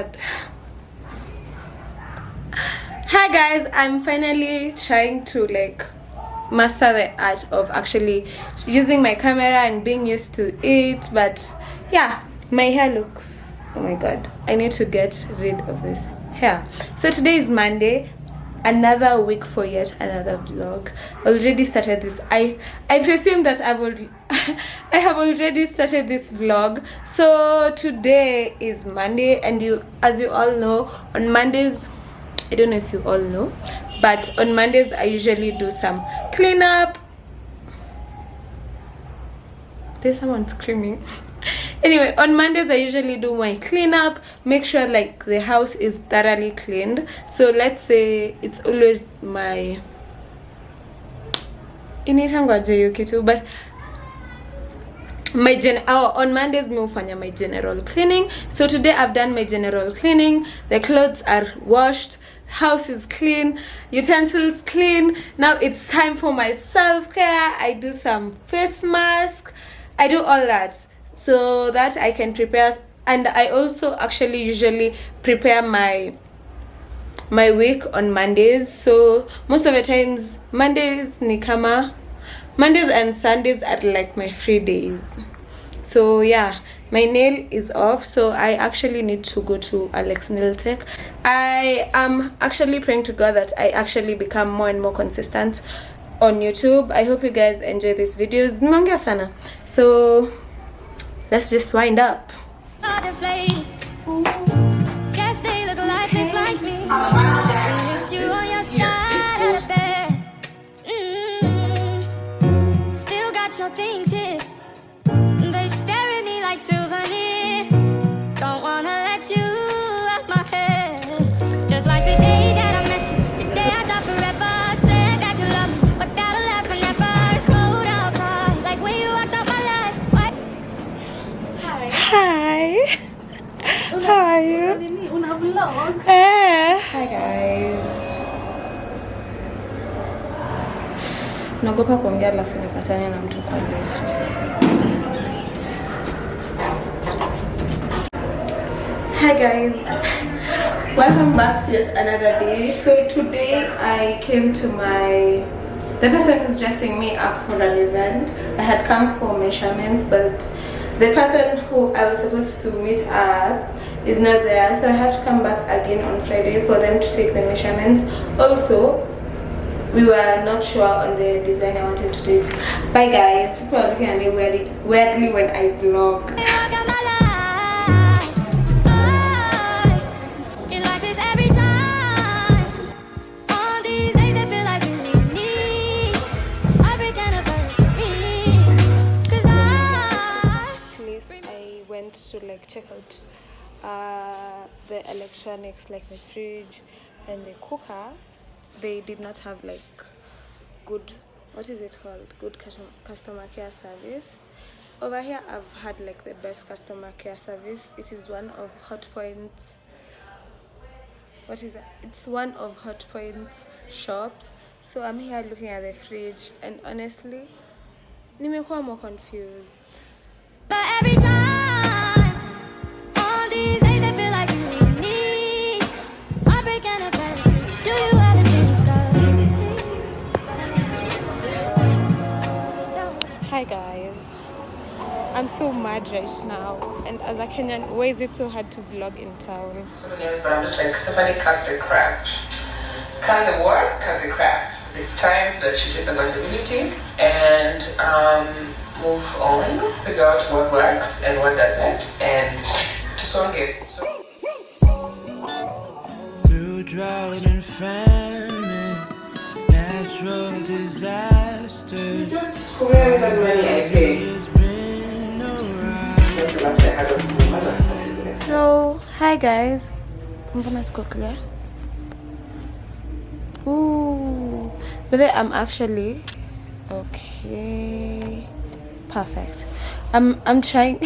god. Hi guys, I'm finally trying to like master the art of actually using my camera and being used to it. But yeah, my hair looks, oh my god, I need to get rid of this hair. So today is Monday, another week for yet another vlog. I already started this. I presume that I have already started this vlog. So today is Monday, and as you all know, on Mondays, I don't know if you all know, but on Mondays I usually do some cleanup. There's someone screaming. Anyway, on Mondays I usually do my cleanup, make sure like the house is thoroughly cleaned. So let's say it's always my but on Mondays me hufanya my general cleaning. So today I've done my general cleaning. The clothes are washed, house is clean, utensils clean. Now it's time for my self-care. I do some face mask, I do all that so that I can prepare. And I also actually usually prepare my week on Mondays. So most of the times Mondays and Sundays are like my free days. So yeah, my nail is off, so I actually need to go to Alex Nail Tech. I am actually praying to God that I actually become more and more consistent on YouTube. I hope you guys enjoy these videos. Nimeongea sana. So let's just wind up. Things here, they stare at me like souvenir. Don't wanna let you out my head. Just like the day that I met you, the day I thought forever. Said that you love me, but that'll last forever. It's cold outside, like when you walked out my life. Hi. How are you? Hi guys. Nagopa kuongea alafu nipatane na mtu kwa lift. Hi guys, welcome back to yet another day. So today I came to the person who's dressing me up for an event. I had come for measurements, but the person who I was supposed to meet up is not there, so I have to come back again on Friday for them to take the measurements. Also, we were not sure on the design I wanted to take. Bye guys, people are looking at me weirdly when I vlog. Place I went to like check out the electronics, like the fridge and the cooker. They did not have like good, what is it called, good customer care service. Over here I've had like the best customer care service. It is one of Hotpoint's, what is it? It's one of Hotpoint's shops. So I'm here looking at the fridge, and honestly nimekuwa more confused. But every time, all these days I feel like you need me. I break anniversary. Do you ever think of me? Hi guys, I'm so mad right now, and as a Kenyan, why is it so hard to vlog in town? Something else, but I'm just like, Stephanie, cut the crap. Cut the what? Cut the crap. It's time that you take accountability and move on, figure out what works and what doesn't, and to song it. Through drought and famine, natural disasters. You just square that money I pay. So, hi guys. Mbona siko clear? Ooh, but then I'm actually okay. Perfect. I'm trying.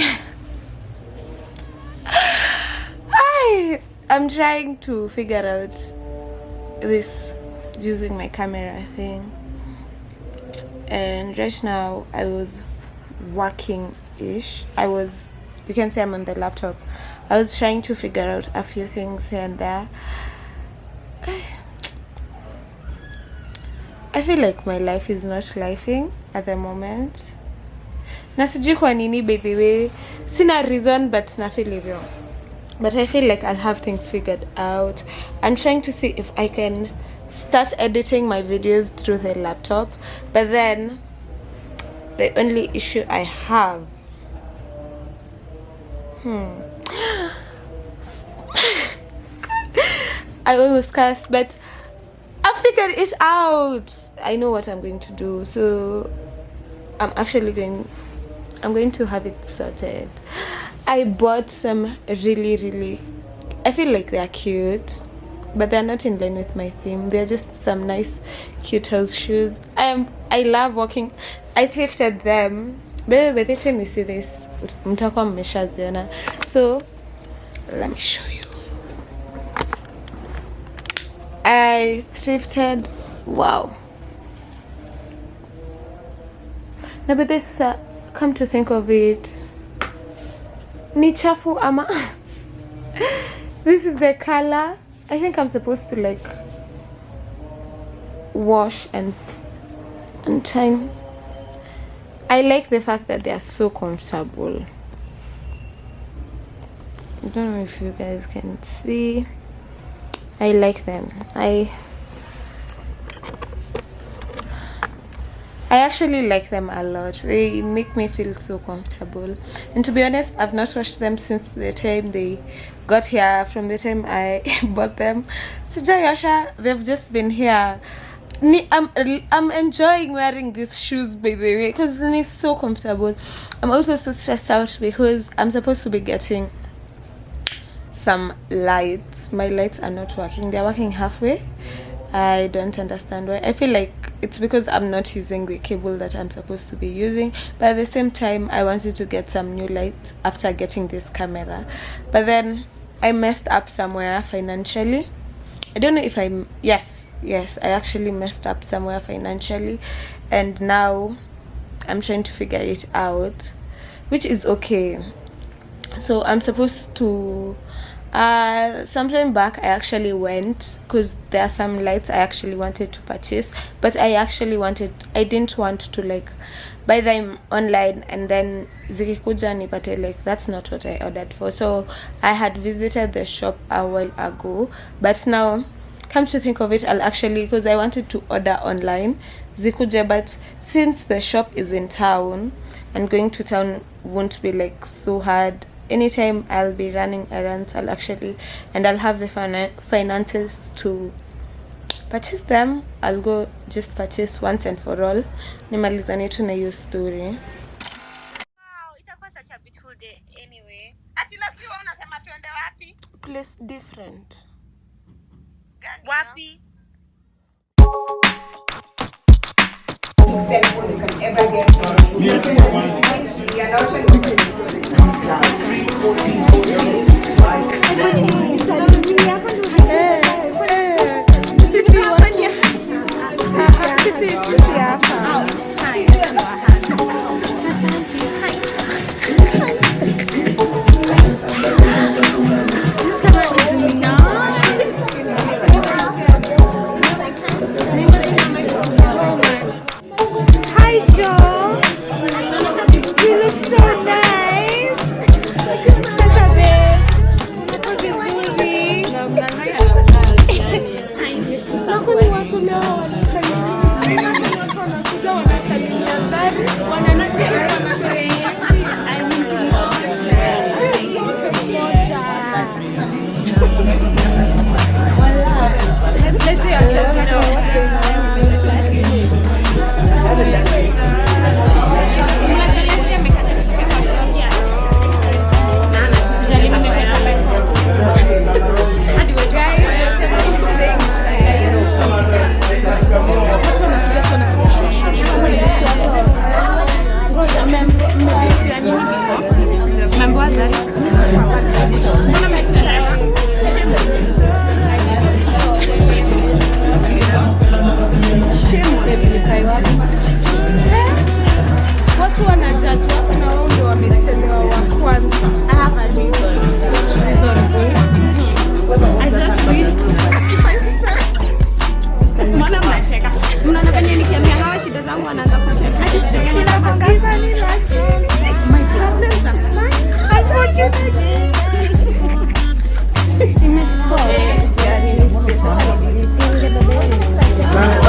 I'm trying to figure out this using my camera thing. And right now I was working-ish. You can say I'm on the laptop. I was trying to figure out a few things here and there. I feel like my life is not lifing at the moment. Na sijui kwa nini, by the way. Sina reason, but na feel hivyo. But I feel like I'll have things figured out. I'm trying to see if I can start editing my videos through the laptop. But then, the only issue I have... I almost cursed, but I figured it out. I know what I'm going to do. So, I'm going to have it sorted. I bought some really, I feel like they're cute, but they're not in line with my theme. They're just some nice cute house shoes. I love walking. I thrifted them. By the time you see this, mtakuwa mmeshaziona. So let me show you. I thrifted. Wow. Now, but this come to think of it, ni chafu ama. This is the color. I think I'm supposed to like wash and time. I like the fact that they are so comfortable. I don't know if you guys can see. I like them. I actually like them a lot. They make me feel so comfortable. And to be honest, I've not washed them since the time they got here, from the time I bought them. Sijayosha, they've just been here. I'm enjoying wearing these shoes, by the way, because it's so comfortable. I'm also so stressed out because I'm supposed to be getting some lights. My lights are not working. They're working halfway. I don't understand why. I feel like it's because I'm not using the cable that I'm supposed to be using, but at the same time I wanted to get some new lights after getting this camera, but then I messed up somewhere financially. I don't know if yes, I actually messed up somewhere financially, and now I'm trying to figure it out, which is okay. So I'm supposed to sometime back I actually went, because there are some lights I actually wanted to purchase, but I didn't want to like buy them online and then zikikuja nipate, like that's not what I ordered for. So I had visited the shop a while ago, but now come to think of it, I'll actually, because I wanted to order online zikuje, but since the shop is in town and going to town won't be like so hard. Anytime I'll be running errands, I'll have the finances to purchase them. I'll go just purchase once and for all. Nimalizane tu na hiyo story. Wow, itakuwa such a beautiful day anyway. Ati last week unasema tuende wapi? Place different. Wapi? Cell phone you can ever get from me. You are not sure what this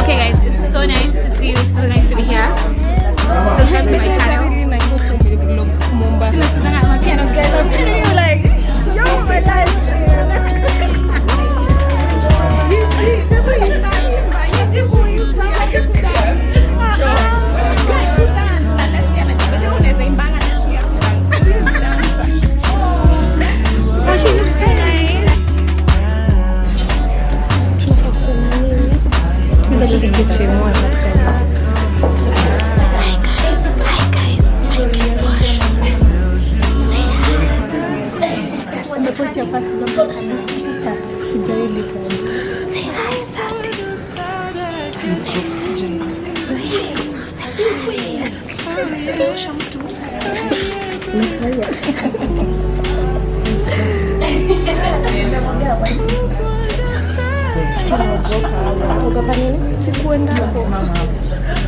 Okay guys, it's so nice to see you, it's so nice to be here. Subscribe to my channel. I'm telling you like, yo, my life.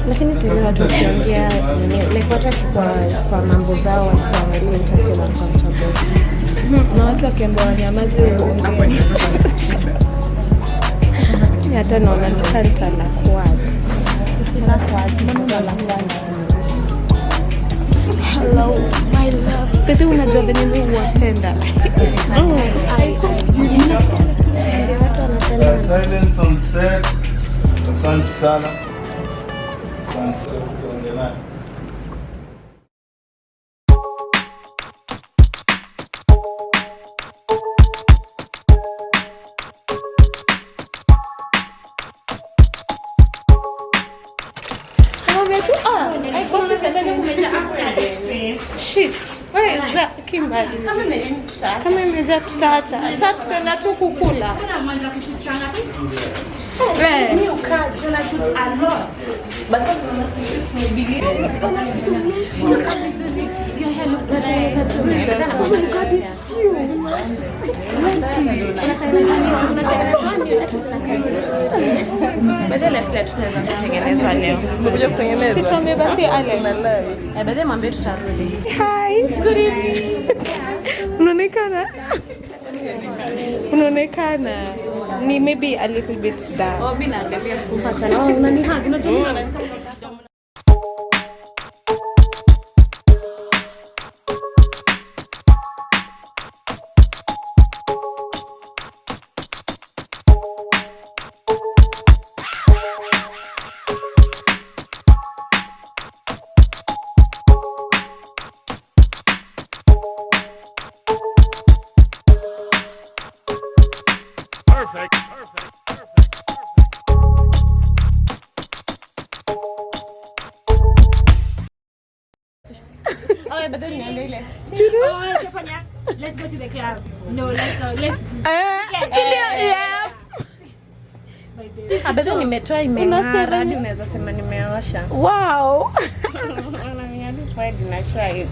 Lakini sisi watu wakiongea naipata kwa mambo zao wasiangalie interview na comfortable. Na watu wakiambiwa wanyamaze uongee. Hata naona nikanta la quads. Sina quads, mbona la quads? Hello my love. Pete unajua venye mimi huwapenda. Silence on set. Asante sana. Asante kuendelea. Shit, where is that Kimberly? Kama imejaa tutaacha. Sasa tutaenda tu kukula. Mimi ukaa jona shoot a lot. But sasa mama shoot maybe. So na kitu your hair looks like oh my god, it's you. Badala ya tutaweza kutengeneza leo. Kuja kutengeneza. Sitombe basi ale. Baadaye mwambie tutarudi. Hi, good evening. Unaonekana ni maybe a little bit down. Oh, mimi naangalia kupata na unanihag unajua. Oh, but then let's go to the club. No, let's. Yeah. Abeza nimetoa imeng'ara hadi unaweza sema nimeosha. Wow. Ana miadi find na shai.